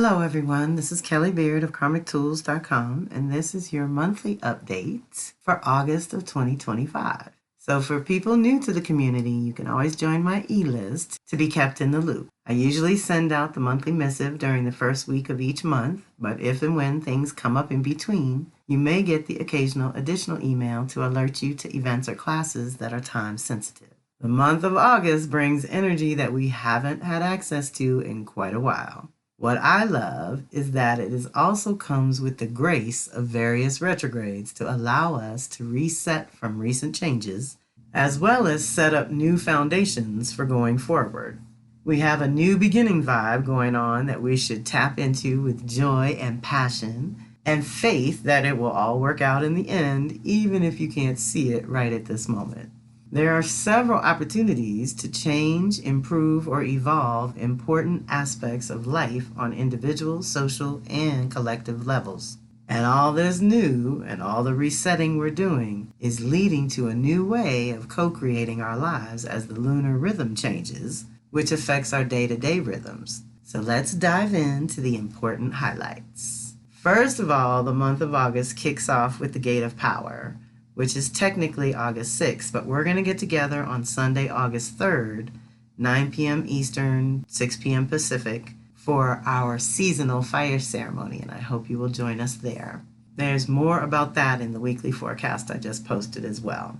Hello everyone, this is Kelly Beard of KarmicTools.com, and this is your monthly update for August of 2025. So for people new to the community, you can always join my e-list to be kept in the loop. I usually send out the monthly missive during the first week of each month, but if and when things come up in between, you may get the occasional additional email to alert you to events or classes that are time sensitive. The month of August brings energy that we haven't had access to in quite a while. What I love is that it also comes with the grace of various retrogrades to allow us to reset from recent changes, as well as set up new foundations for going forward. We have a new beginning vibe going on that we should tap into with joy and passion and faith that it will all work out in the end, even if you can't see it right at this moment. There are several opportunities to change, improve, or evolve important aspects of life on individual, social, and collective levels. And all this new and all the resetting we're doing is leading to a new way of co-creating our lives as the lunar rhythm changes, which affects our day-to-day rhythms. So let's dive into the important highlights. First of all, the month of August kicks off with the Gate of Power, which is technically August 6th, but we're going to get together on Sunday, August 3rd, 9 p.m. Eastern, 6 p.m. Pacific, for our seasonal fire ceremony, and I hope you will join us there. There's more about that in the weekly forecast I just posted as well.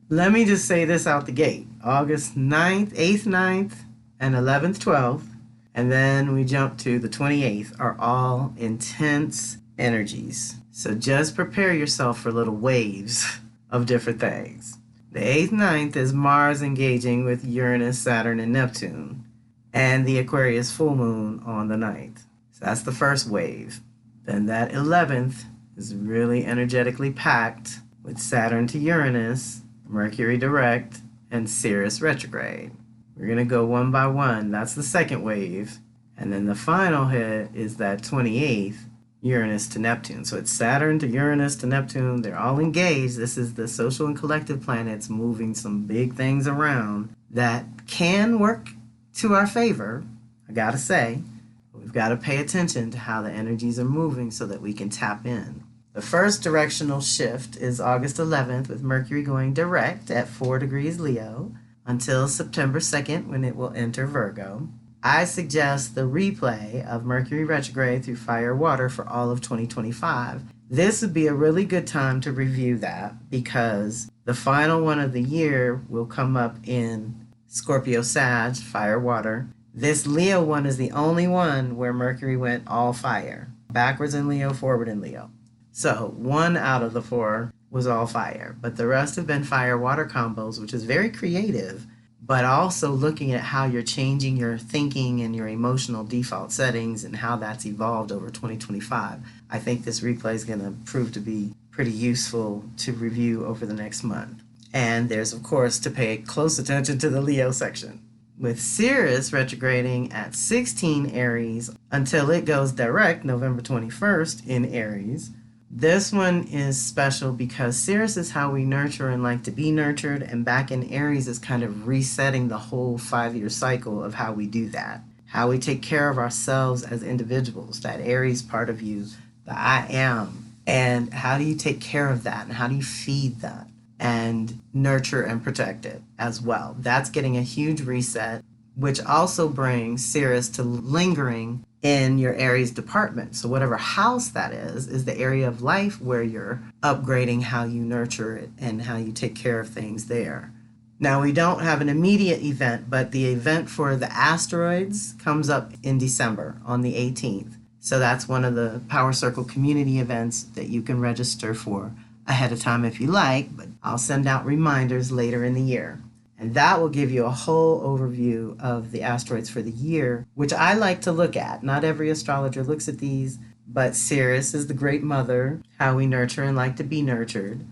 Let me just say this out the gate. August 9th, 8th, 9th, and 11th, 12th, and then we jump to the 28th, are all intense energies. So just prepare yourself for little waves of different things. The 8th, 9th is Mars engaging with Uranus, Saturn, and Neptune, and the Aquarius full moon on the 9th. So that's the first wave. Then that 11th is really energetically packed with Saturn to Uranus, Mercury direct, and Sirius retrograde. We're going to go one by one. That's the second wave. And then the final hit is that 28th, Uranus to Neptune. So it's Saturn to Uranus to Neptune. They're all engaged. This is the social and collective planets moving some big things around that can work to our favor, I gotta say. We've got to pay attention to how the energies are moving so that we can tap in. The first directional shift is August 11th with Mercury going direct at 4 degrees Leo until September 2nd when it will enter Virgo. I suggest the replay of Mercury retrograde through fire water for all of 2025. This would be a really good time to review that because the final one of the year will come up in Scorpio Sag, fire water. This Leo one is the only one where Mercury went all fire, backwards in Leo, forward in Leo. So 1 out of the 4 was all fire, but the rest have been fire water combos, which is very creative, but also looking at how you're changing your thinking and your emotional default settings and how that's evolved over 2025. I think this replay is going to prove to be pretty useful to review over the next month. And there's, of course, to pay close attention to the Leo section. With Sirius retrograding at 16 Aries until it goes direct November 21st in Aries. This one is special because Sirius is how we nurture and like to be nurtured, and back in Aries is kind of resetting the whole 5-year cycle of how we do that, how we take care of ourselves as individuals, that Aries part of you, the I am, and how do you take care of that, and how do you feed that and nurture and protect it as well. That's getting a huge reset, which also brings Sirius to lingering in your Aries department. So whatever house that is the area of life where you're upgrading how you nurture it and how you take care of things there. Now we don't have an immediate event, but the event for the asteroids comes up in December on the 18th. So that's one of the Power Circle community events that you can register for ahead of time if you like, but I'll send out reminders later in the year. And that will give you a whole overview of the asteroids for the year, which I like to look at. Not every astrologer looks at these, but Sirius is the great mother, how we nurture and like to be nurtured.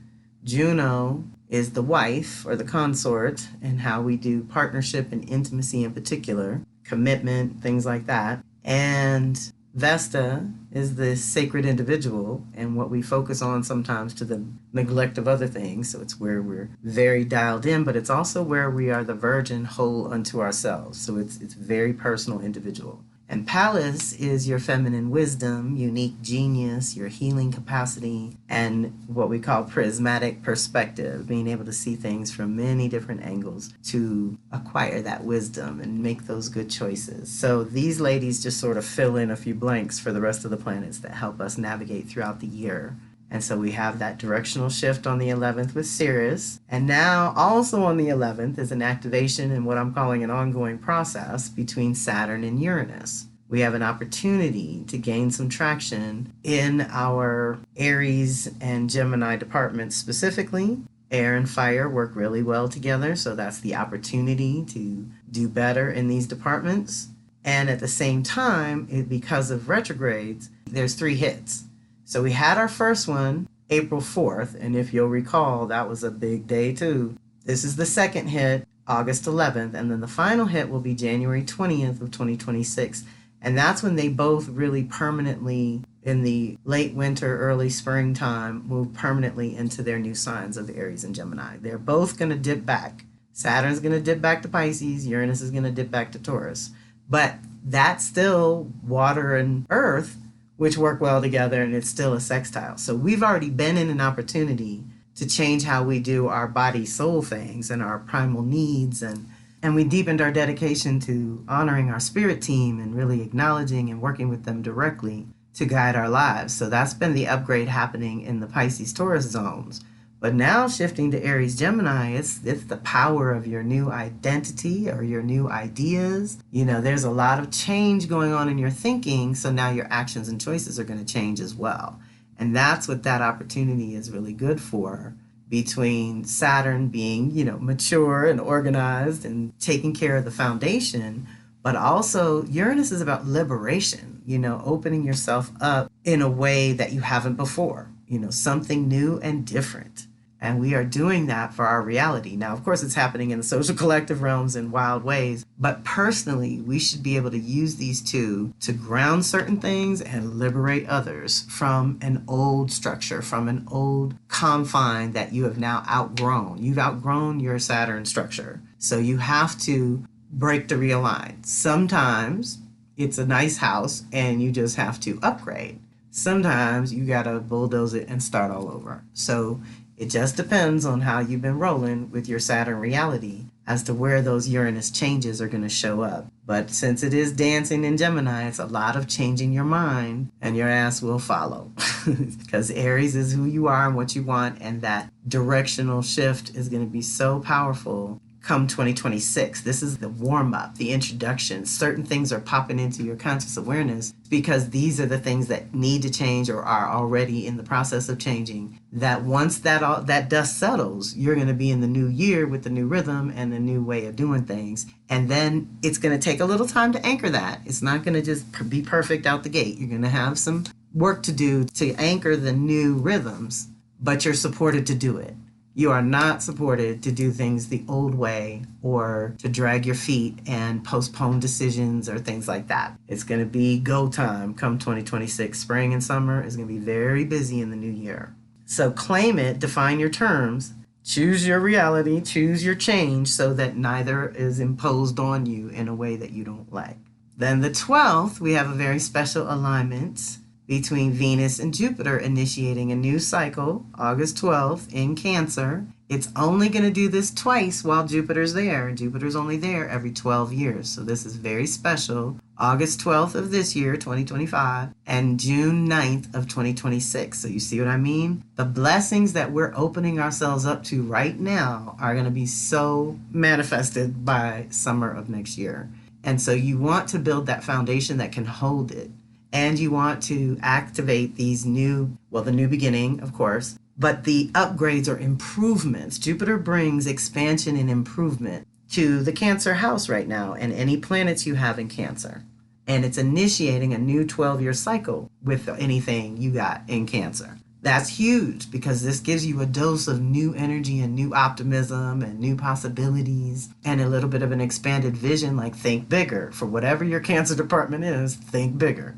Juno is the wife or the consort, and how we do partnership and intimacy in particular, commitment, things like that. And Vesta is the sacred individual and what we focus on sometimes to the neglect of other things. So it's where we're very dialed in, but it's also where we are the virgin whole unto ourselves. So it's very personal, individual. And Palace is your feminine wisdom, unique genius, your healing capacity, and what we call prismatic perspective, being able to see things from many different angles to acquire that wisdom and make those good choices. So these ladies just sort of fill in a few blanks for the rest of the planets that help us navigate throughout the year. And so we have that directional shift on the 11th with Sirius. And now also on the 11th is an activation in what I'm calling an ongoing process between Saturn and Uranus. We have an opportunity to gain some traction in our Aries and Gemini departments specifically. Air and fire work really well together, so that's the opportunity to do better in these departments. And at the same time, because of retrogrades, there's 3 hits. So we had our first one April 4th, and if you'll recall, that was a big day too. This is the second hit, August 11th, and then the final hit will be January 20th of 2026. And that's when they both really permanently, in the late winter, early springtime, move permanently into their new signs of Aries and Gemini. They're both going to dip back. Saturn's going to dip back to Pisces, Uranus is going to dip back to Taurus. But that's still water and earth, which work well together, and it's still a sextile. So we've already been in an opportunity to change how we do our body soul things and our primal needs, and we deepened our dedication to honoring our spirit team and really acknowledging and working with them directly to guide our lives. So that's been the upgrade happening in the Pisces Taurus zones. But now shifting to Aries Gemini, it's the power of your new identity or your new ideas. You know, there's a lot of change going on in your thinking, so now your actions and choices are going to change as well. And that's what that opportunity is really good for, between Saturn being, mature and organized and taking care of the foundation, but also Uranus is about liberation, opening yourself up in a way that you haven't before, something new and different. And we are doing that for our reality. Now, of course, it's happening in the social collective realms in wild ways. But personally, we should be able to use these two to ground certain things and liberate others from an old structure, from an old confine that you have now outgrown. You've outgrown your Saturn structure. So you have to break to realign. Sometimes it's a nice house and you just have to upgrade. Sometimes you got to bulldoze it and start all over. So it just depends on how you've been rolling with your Saturn reality as to where those Uranus changes are going to show up. But since it is dancing in Gemini, it's a lot of changing your mind, and your ass will follow. Because Aries is who you are and what you want, and that directional shift is going to be so powerful come 2026. This is the warm-up, the introduction. Certain things are popping into your conscious awareness because these are the things that need to change or are already in the process of changing. That once that dust settles, you're going to be in the new year with the new rhythm and the new way of doing things. And then it's going to take a little time to anchor that. It's not going to just be perfect out the gate. You're going to have some work to do to anchor the new rhythms, but you're supported to do it. You are not supported to do things the old way or to drag your feet and postpone decisions or things like that. It's going to be go time come 2026. Spring and summer is going to be very busy in the new year. So claim it, define your terms, choose your reality, choose your change so that neither is imposed on you in a way that you don't like. Then the 12th, we have a very special alignment between Venus and Jupiter initiating a new cycle, August 12th in Cancer. It's only going to do this twice while Jupiter's there. Jupiter's only there every 12 years. So this is very special. August 12th of this year, 2025, and June 9th of 2026. So you see what I mean? The blessings that we're opening ourselves up to right now are going to be so manifested by summer of next year. And so you want to build that foundation that can hold it. And you want to activate these the new beginning, of course, but the upgrades or improvements. Jupiter brings expansion and improvement to the Cancer house right now and any planets you have in Cancer. And it's initiating a new 12-year cycle with anything you got in Cancer. That's huge because this gives you a dose of new energy and new optimism and new possibilities and a little bit of an expanded vision, like think bigger. For whatever your Cancer department is, think bigger.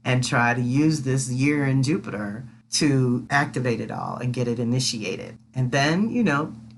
And try to use this year in Jupiter to activate it all and get it initiated. And then,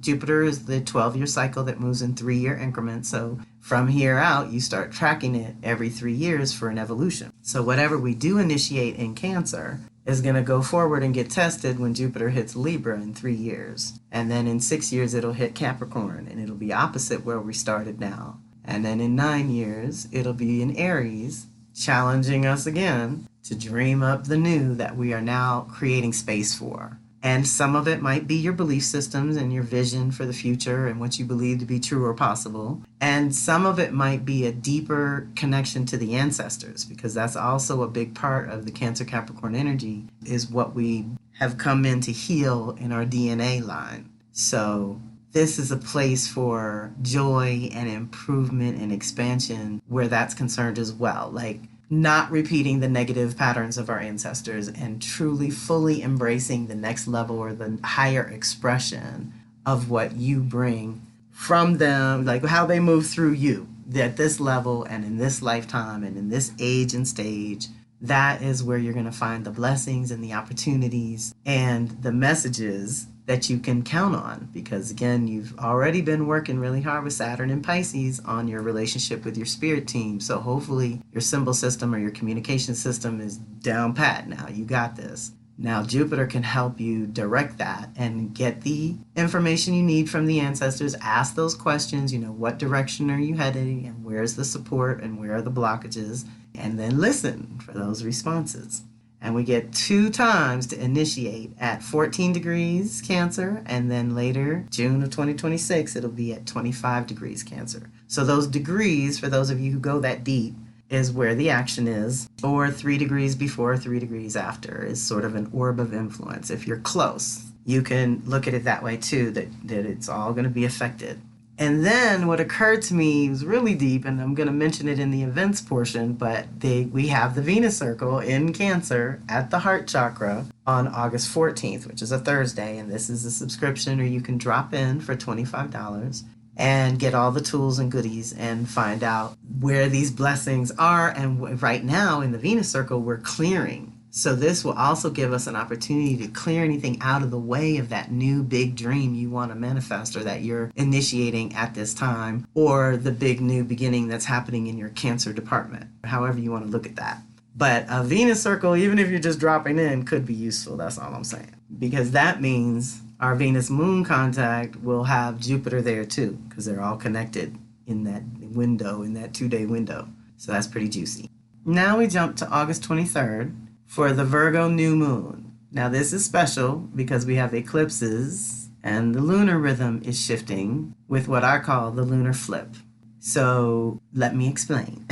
Jupiter is the 12-year cycle that moves in 3-year increments. So from here out, you start tracking it every 3 years for an evolution. So whatever we do initiate in Cancer is going to go forward and get tested when Jupiter hits Libra in 3 years. And then in 6 years, it'll hit Capricorn, and it'll be opposite where we started now. And then in 9 years, it'll be in Aries, challenging us again to dream up the new that we are now creating space for. And some of it might be your belief systems and your vision for the future and what you believe to be true or possible. And some of it might be a deeper connection to the ancestors, because that's also a big part of the Cancer Capricorn energy, is what we have come in to heal in our DNA line. So this is a place for joy and improvement and expansion where that's concerned as well. Like, not repeating the negative patterns of our ancestors and truly fully embracing the next level or the higher expression of what you bring from them, like how they move through you at this level and in this lifetime and in this age and stage. That is where you're going to find the blessings and the opportunities and the messages that you can count on, because again, you've already been working really hard with Saturn and Pisces on your relationship with your spirit team. So hopefully your symbol system or your communication system is down pat now. You got this. Now Jupiter can help you direct that and get the information you need from the ancestors. Ask those questions, what direction are you heading and where's the support and where are the blockages, and then listen for those responses. And we get 2 times to initiate at 14 degrees Cancer, and then later, June of 2026, it'll be at 25 degrees Cancer. So those degrees, for those of you who go that deep, is where the action is, or 3 degrees before, 3 degrees after is sort of an orb of influence. If you're close, you can look at it that way too, that it's all going to be affected. And then what occurred to me was really deep, and I'm going to mention it in the events portion, but we have the Venus circle in Cancer at the heart chakra on August 14th, which is a Thursday, and this is a subscription, or you can drop in for $25 and get all the tools and goodies and find out where these blessings are. And right now in the Venus circle, we're clearing. So this will also give us an opportunity to clear anything out of the way of that new big dream you want to manifest, or that you're initiating at this time, or the big new beginning that's happening in your Cancer department, however you want to look at that. But a Venus circle, even if you're just dropping in, could be useful. That's all I'm saying. Because that means our Venus moon contact will have Jupiter there too, because they're all connected in that window, in that 2-day window. So that's pretty juicy. Now we jump to August 23rd. For the Virgo new moon. Now this is special because we have eclipses and the lunar rhythm is shifting with what I call the lunar flip. So let me explain.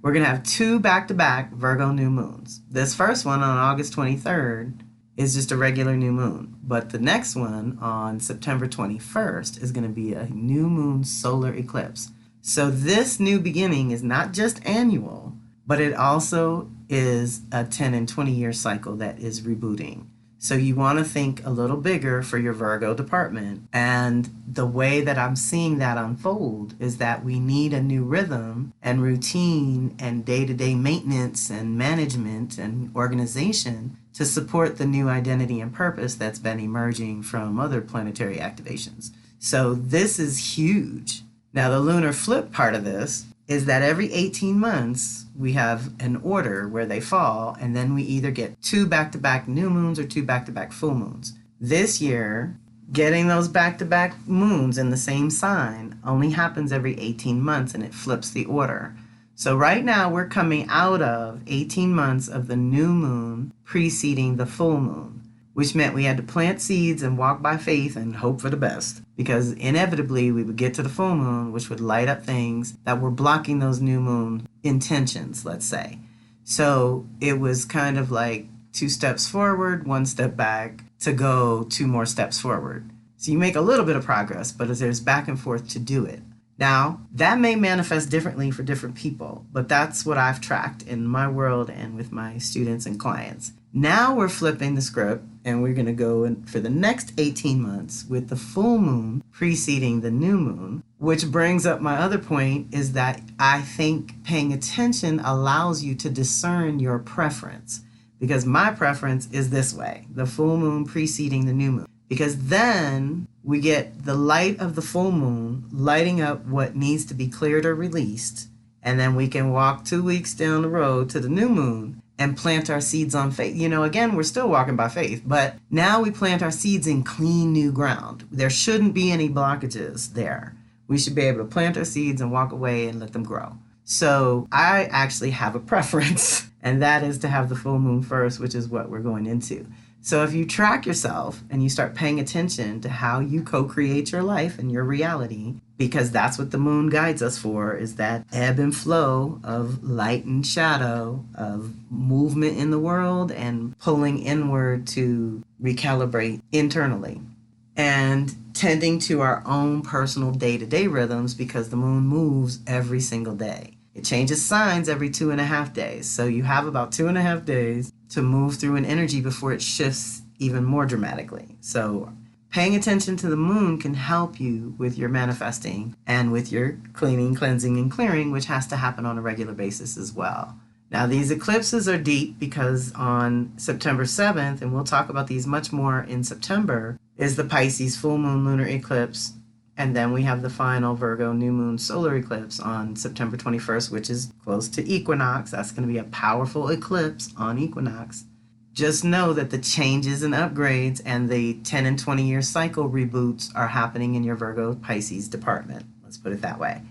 We're going to have 2 back-to-back Virgo new moons. This first one on August 23rd is just a regular new moon. But the next one on September 21st is going to be a new moon solar eclipse. So this new beginning is not just annual, but it also is a 10 and 20 year cycle that is rebooting. So you want to think a little bigger for your Virgo department. And the way that I'm seeing that unfold is that we need a new rhythm and routine and day-to-day maintenance and management and organization to support the new identity and purpose that's been emerging from other planetary activations. So this is huge. Now the lunar flip part of this is that every 18 months we have an order where they fall, and then we either get 2 back-to-back new moons or 2 back-to-back full moons. This year, getting those back-to-back moons in the same sign only happens every 18 months, and it flips the order. So right now we're coming out of 18 months of the new moon preceding the full moon, which meant we had to plant seeds and walk by faith and hope for the best, because inevitably we would get to the full moon, which would light up things that were blocking those new moon intentions, let's say. So it was kind of like 2 steps forward, 1 step back to go 2 more steps forward. So you make a little bit of progress, but there's back and forth to do it. Now, that may manifest differently for different people, but that's what I've tracked in my world and with my students and clients. Now we're flipping the script, and we're going to go in for the next 18 months with the full moon preceding the new moon, which brings up my other point, is that I think paying attention allows you to discern your preference, because my preference is this way, the full moon preceding the new moon. because then we get the light of the full moon lighting up what needs to be cleared or released. And then we can walk 2 weeks down the road to the new moon and plant our seeds on faith. Again, we're still walking by faith, but now we plant our seeds in clean new ground. There shouldn't be any blockages there. We should be able to plant our seeds and walk away and let them grow. So I actually have a preference, and that is to have the full moon first, which is what we're going into. So if you track yourself and you start paying attention to how you co-create your life and your reality, because that's what the moon guides us for, is that ebb and flow of light and shadow, of movement in the world and pulling inward to recalibrate internally. And tending to our own personal day-to-day rhythms, because the moon moves every single day. It changes signs every 2.5 days. So you have about 2.5 days to move through an energy before it shifts even more dramatically. So paying attention to the moon can help you with your manifesting and with your cleaning, cleansing, and clearing, which has to happen on a regular basis as well. Now, these eclipses are deep because on September 7th, and we'll talk about these much more in September, is the Pisces full moon lunar eclipse. And then we have the final Virgo new moon solar eclipse on September 21st, which is close to equinox. That's going to be a powerful eclipse on equinox. Just know that the changes and upgrades and the 10 and 20 year cycle reboots are happening in your Virgo Pisces department. Let's put it that way.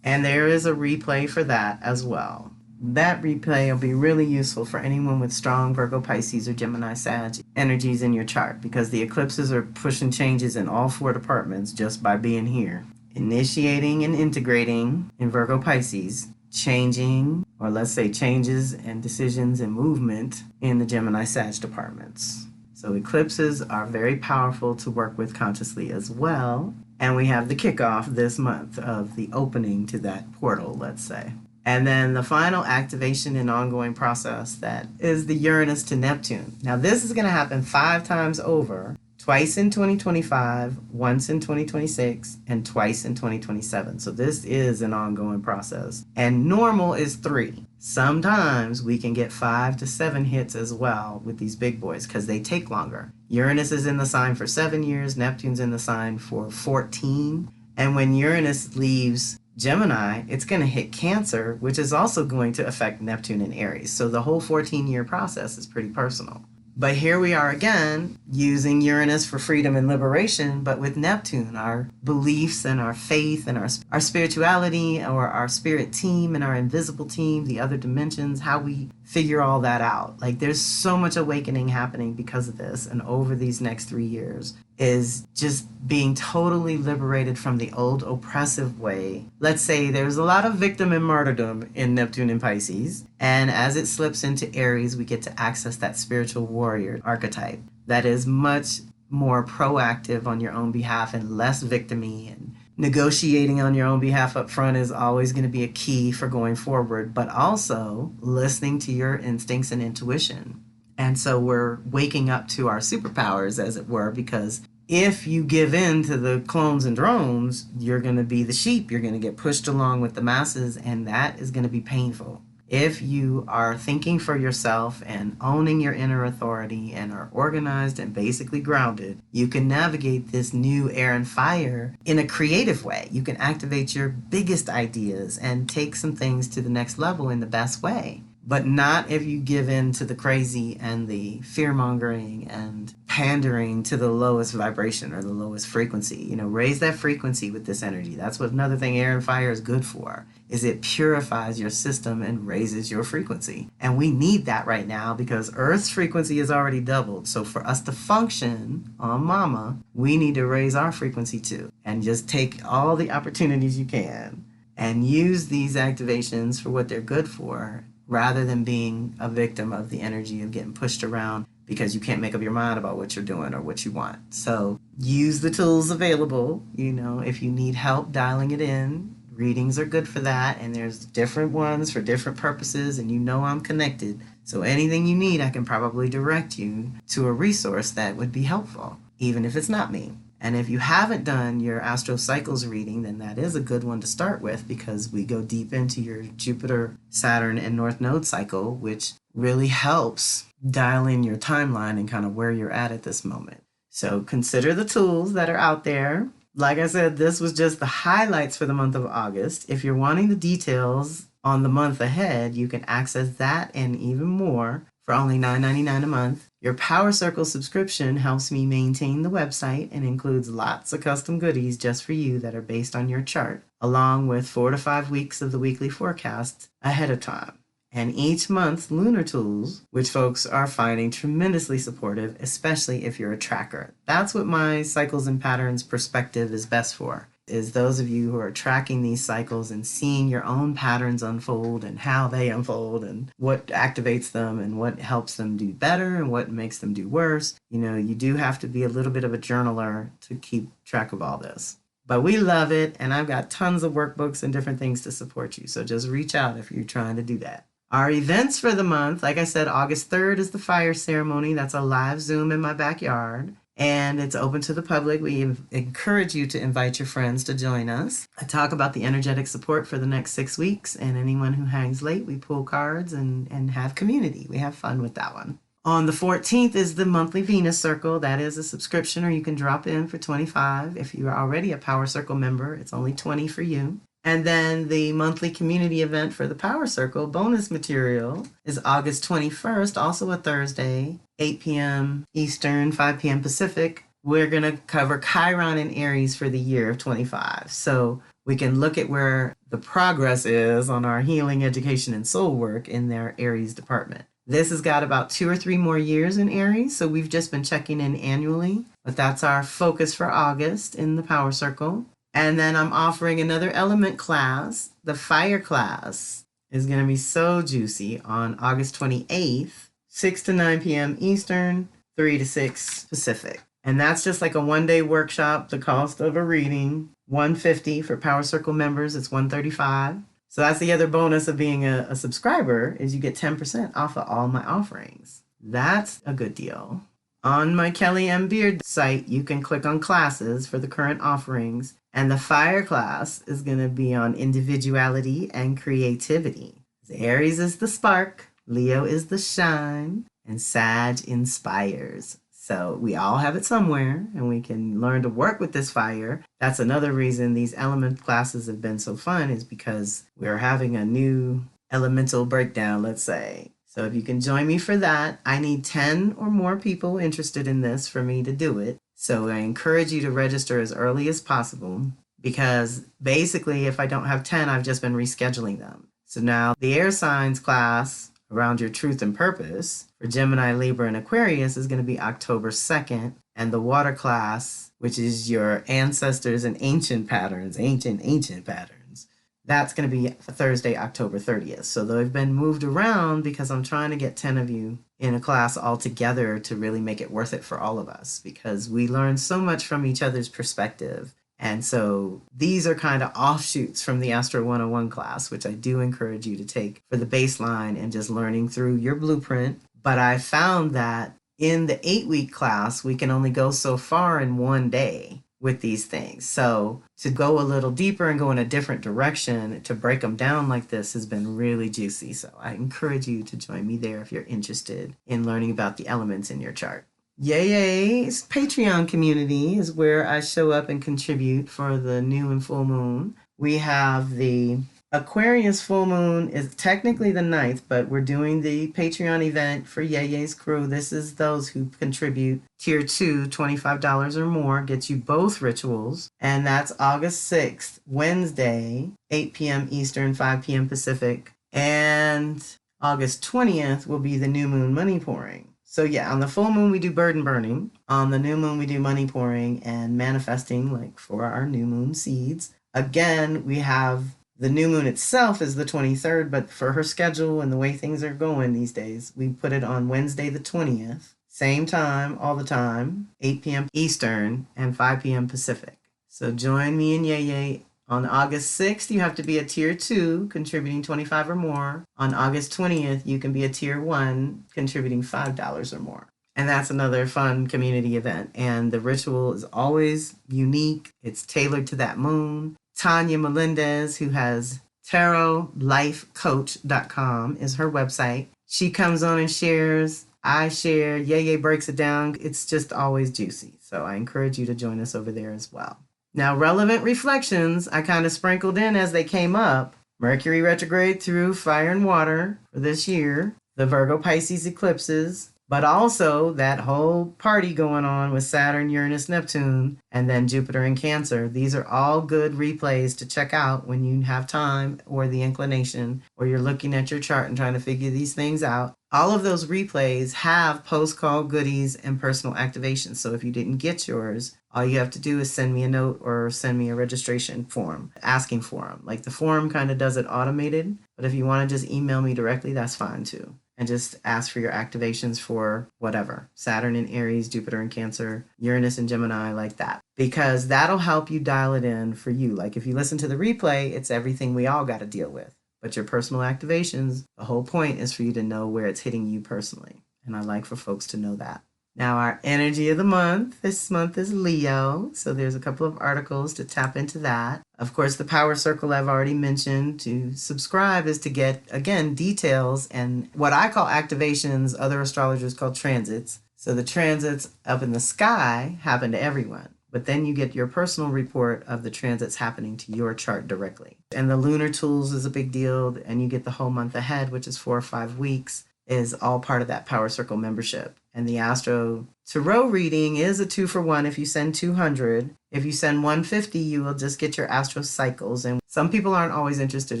And there is a replay for that as well. That replay will be really useful for anyone with strong Virgo, Pisces, or Gemini, Sag energies in your chart, because the eclipses are pushing changes in all 4 departments just by being here. Initiating and integrating in Virgo, Pisces, changing, or let's say changes and decisions and movement in the Gemini, Sag departments. So eclipses are very powerful to work with consciously as well. And we have the kickoff this month of the opening to that portal, let's say. And then the final activation and ongoing process, that is the Uranus to Neptune. Now, this is going to happen 5 times over, twice in 2025, once in 2026, and twice in 2027. So this is an ongoing process. And normal is 3. Sometimes we can get 5 to 7 hits as well with these big boys because they take longer. Uranus is in the sign for 7 years, Neptune's in the sign for 14. And when Uranus leaves Gemini, it's going to hit Cancer, which is also going to affect Neptune and Aries. So the whole 14-year process is pretty personal. But here we are again, using Uranus for freedom and liberation, but with Neptune, our beliefs and our faith and our spirituality, or our spirit team and our invisible team, the other dimensions, how we figure all that out. Like, there's so much awakening happening because of this. And over these next 3 years is just being totally liberated from the old oppressive way. Let's say there's a lot of victim and martyrdom in Neptune and Pisces. And as it slips into Aries, we get to access that spiritual warrior archetype that is much more proactive on your own behalf and less victim-y, and negotiating on your own behalf up front is always going to be a key for going forward, but also listening to your instincts and intuition. And so we're waking up to our superpowers, as it were, because if you give in to the clones and drones, you're going to be the sheep. You're going to get pushed along with the masses, and that is going to be painful. If you are thinking for yourself and owning your inner authority and are organized and basically grounded, you can navigate this new air and fire in a creative way. You can activate your biggest ideas and take some things to the next level in the best way. But not if you give in to the crazy and the fear-mongering and pandering to the lowest vibration or the lowest frequency. Raise that frequency with this energy. That's what another thing air and fire is good for, is it purifies your system and raises your frequency. And we need that right now because Earth's frequency is already doubled. So for us to function on Mama, we need to raise our frequency too. And just take all the opportunities you can and use these activations for what they're good for, rather than being a victim of the energy of getting pushed around because you can't make up your mind about what you're doing or what you want. So use the tools available. If you need help dialing it in, readings are good for that. And there's different ones for different purposes. And I'm connected. So anything you need, I can probably direct you to a resource that would be helpful, even if it's not me. And if you haven't done your Astro Cycles reading, then that is a good one to start with, because we go deep into your Jupiter, Saturn, and North Node cycle, which really helps dial in your timeline and kind of where you're at this moment. So consider the tools that are out there. Like I said, this was just the highlights for the month of August. If you're wanting the details on the month ahead, you can access that and even more for only $9.99 a month. Your Power Circle subscription helps me maintain the website and includes lots of custom goodies just for you that are based on your chart, along with 4 to 5 weeks of the weekly forecasts ahead of time. And each month's lunar tools, which folks are finding tremendously supportive, especially if you're a tracker. That's what my cycles and patterns perspective is best for, is those of you who are tracking these cycles and seeing your own patterns unfold and how they unfold and what activates them and what helps them do better and what makes them do worse. You know, you do have to be a little bit of a journaler to keep track of all this. But we love it, and I've got tons of workbooks and different things to support you. So just reach out if you're trying to do that. Our events for the month, like I said, August 3rd is the fire ceremony. That's a live Zoom in my backyard, and it's open to the public. We encourage you to invite your friends to join us. I talk about the energetic support for the next 6 weeks, and anyone who hangs late, we pull cards and have community. We have fun with that one. On the 14th is the monthly Venus Circle. That is a subscription, or you can drop in for $25. If you are already a Power Circle member, it's only $20 for you. And then the monthly community event for the Power Circle bonus material is August 21st, also a Thursday, 8 p.m. Eastern, 5 p.m. Pacific. We're going to cover Chiron and Aries for the year of 25. So we can look at where the progress is on our healing, education, and soul work in their Aries department. This has got about 2 or 3 more years in Aries, so we've just been checking in annually. But that's our focus for August in the Power Circle. And then I'm offering another element class. The fire class is going to be so juicy on August 28th, 6 to 9 p.m. Eastern, 3 to 6 Pacific. And that's just like a one-day workshop. The cost of a reading, $150 for Power Circle members. It's $135. So that's the other bonus of being a subscriber, is you get 10% off of all my offerings. That's a good deal. On my Kelly M. Beard site, you can click on classes for the current offerings. And the fire class is going to be on individuality and creativity. Aries is the spark, Leo is the shine, and Sag inspires. So we all have it somewhere, and we can learn to work with this fire. That's another reason these element classes have been so fun, is because we're having a new elemental breakdown, let's say. So if you can join me for that, I need 10 or more people interested in this for me to do it. So I encourage you to register as early as possible, because basically if I don't have 10, I've just been rescheduling them. So now the air signs class around your truth and purpose for Gemini, Libra, and Aquarius is going to be October 2nd. And the water class, which is your ancestors and ancient patterns, ancient patterns, that's going to be Thursday, October 30th. So they've been moved around because I'm trying to get 10 of you in a class all together to really make it worth it for all of us, because we learn so much from each other's perspective. And so these are kind of offshoots from the Astro 101 class, which I do encourage you to take for the baseline and just learning through your blueprint. But I found that in the 8-week class, we can only go so far in one day with these things. So to go a little deeper and go in a different direction, to break them down like this, has been really juicy. So I encourage you to join me there if you're interested in learning about the elements in your chart. Yay's Patreon community is where I show up and contribute for the new and full moon. We have the Aquarius full moon is technically the 9th, but we're doing the Patreon event for Yay's crew. This is those who contribute tier 2, $25 or more, gets you both rituals. And that's August 6th, Wednesday, 8 p.m. Eastern, 5 p.m. Pacific. And August 20th will be the new moon money pouring. So yeah, on the full moon, we do burden burning. On the new moon, we do money pouring and manifesting, like for our new moon seeds. Again, we have the new moon itself is the 23rd, but for her schedule and the way things are going these days, we put it on Wednesday the 20th. Same time, all the time, 8 p.m. Eastern and 5 p.m. Pacific. So join me and Yay. On August 6th, you have to be a tier 2, contributing $25 or more. On August 20th, you can be a tier 1, contributing $5 or more. And that's another fun community event. And the ritual is always unique. It's tailored to that moon. Tanya Melendez, who has tarotlifecoach.com, is her website. She comes on and shares I share, Yay breaks it down. It's just always juicy. So I encourage you to join us over there as well. Now, relevant reflections I kind of sprinkled in as they came up. Mercury retrograde through fire and water for this year, the Virgo Pisces eclipses, but also that whole party going on with Saturn, Uranus, Neptune, and then Jupiter in Cancer. These are all good replays to check out when you have time or the inclination, or you're looking at your chart and trying to figure these things out. All of those replays have post-call goodies and personal activations. So if you didn't get yours, all you have to do is send me a note or send me a registration form asking for them. Like the form kind of does it automated, but if you want to just email me directly, that's fine too. And just ask for your activations for whatever, Saturn in Aries, Jupiter in Cancer, Uranus in Gemini, like that. Because that'll help you dial it in for you. Like if you listen to the replay, it's everything we all got to deal with. But your personal activations, the whole point is for you to know where it's hitting you personally. And I like for folks to know that. Now, our energy of the month this month is Leo. So there's a couple of articles to tap into that. Of course, the power circle I've already mentioned. To subscribe is to get, again, details and what I call activations, other astrologers call transits. So the transits up in the sky happen to everyone. But then you get your personal report of the transits happening to your chart directly. And the lunar tools is a big deal. And you get the whole month ahead, which is 4 or 5 weeks, is all part of that Power Circle membership. And the Astro Tarot reading is a 2-for-1 if you send 200. If you send 150, you will just get your Astro cycles. And some people aren't always interested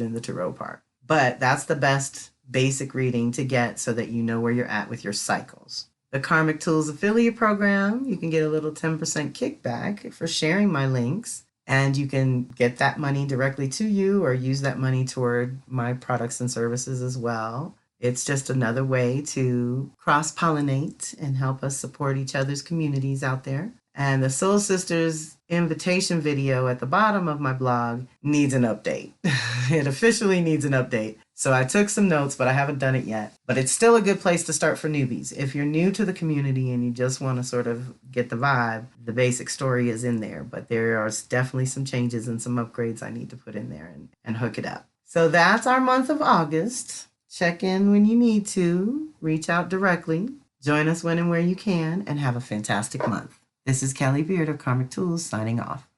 in the Tarot part. But that's the best basic reading to get so that you know where you're at with your cycles. The Karmic Tools affiliate program, you can get a little 10% kickback for sharing my links. And you can get that money directly to you or use that money toward my products and services as well. It's just another way to cross-pollinate and help us support each other's communities out there. And the Soul Sisters invitation video at the bottom of my blog needs an update. It officially needs an update. So I took some notes, but I haven't done it yet. But it's still a good place to start for newbies. If you're new to the community and you just want to sort of get the vibe, the basic story is in there. But there are definitely some changes and some upgrades I need to put in there and hook it up. So that's our month of August. Check in when you need to. Reach out directly. Join us when and where you can. And have a fantastic month. This is Kelly Beard of Karmic Tools signing off.